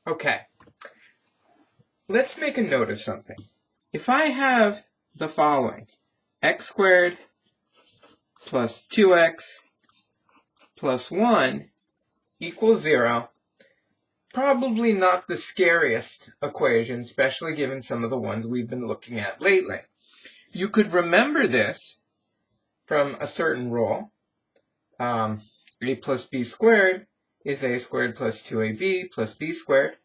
Okay, let's make a note of something. If I have the following, x squared plus 2x plus 1 equals 0, probably not the scariest equation, especially given some of the ones we've been looking at lately. You could remember this from a certain rule. A plus b squared is a squared plus 2ab plus b squared.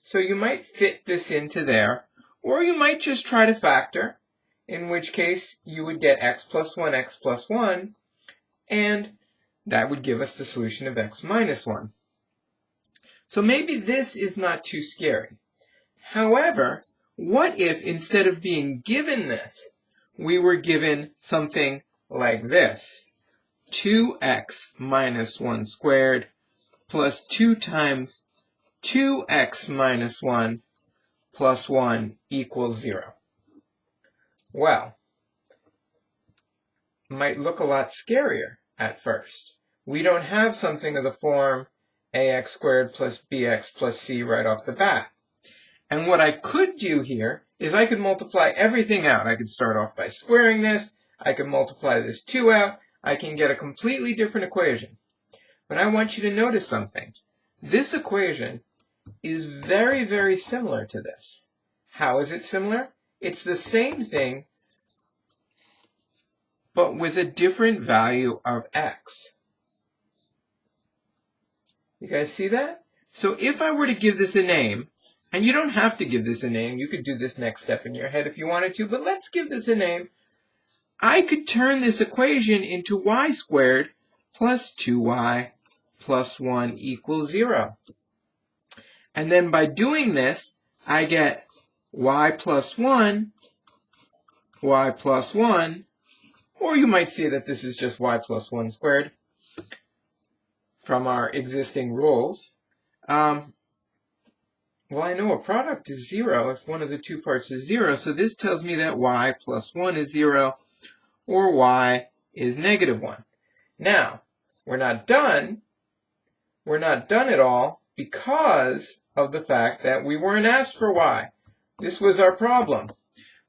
So you might fit this into there, or you might just try to factor, in which case you would get x plus 1, and that would give us the solution of x minus 1. So maybe this is not too scary. However, what if instead of being given this, we were given something like this? 2x minus 1 squared plus 2 times 2x minus 1 plus 1 equals 0. Well, might look a lot scarier at first. We don't have something of the form ax squared plus bx plus c right off the bat. And what I could do here is I could multiply everything out. I could start off by squaring this. I could multiply this 2 out. I can get a completely different equation. But I want you to notice something. This equation is very, very similar to this. How is it similar? It's the same thing, but with a different value of x. You guys see that? So if I were to give this a name, and you don't have to give this a name, you could do this next step in your head if you wanted to, but let's give this a name. I could turn this equation into y squared plus 2y plus 1 equals 0. And then by doing this, I get y plus 1, or you might see that this is just y plus 1 squared from our existing rules. Well, I know a product is 0 if one of the two parts is 0, so this tells me that y plus 1 is 0, or y is negative 1. Now, we're not done. We're not done at all because of the fact that we weren't asked for y. This was our problem.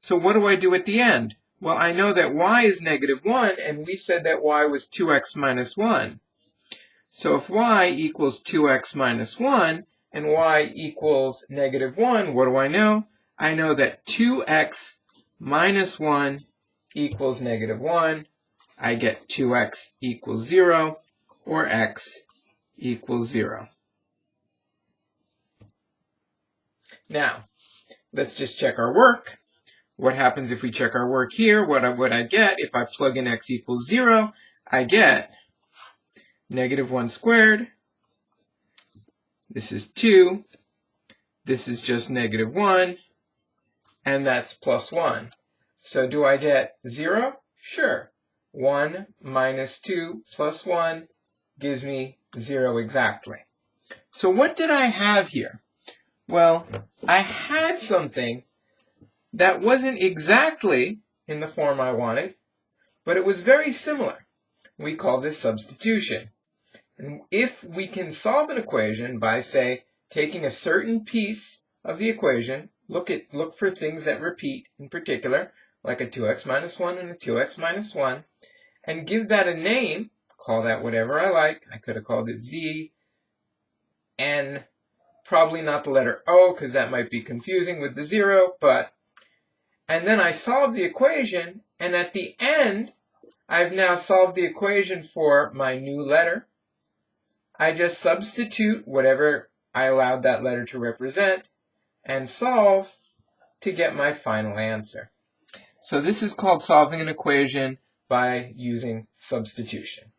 So what do I do at the end? Well, I know that y is negative 1, and we said that y was 2x minus 1. So if y equals 2x minus 1, and y equals negative 1, what do I know? I know that 2x minus 1 equals negative 1. I get 2x equals 0, or x equals 0. Now, let's just check our work. What happens if we check our work here? What would I get if I plug in x equals 0? I get negative 1 squared. This is 2. This is just negative 1. And that's plus 1. So do I get 0? Sure. 1 minus 2 plus 1 gives me 0 exactly. So what did I have here? Well, I had something that wasn't exactly in the form I wanted, but it was very similar. We call this substitution. And if we can solve an equation by, say, taking a certain piece of the equation, look for things that repeat in particular, like a 2x minus 1 and a 2x minus 1, and give that a name, call that whatever I like. I could have called it z, n, probably not the letter O, because that might be confusing with the 0, and then I solve the equation, and at the end, I've now solved the equation for my new letter. I just substitute whatever I allowed that letter to represent, and solve to get my final answer. So this is called solving an equation by using substitution.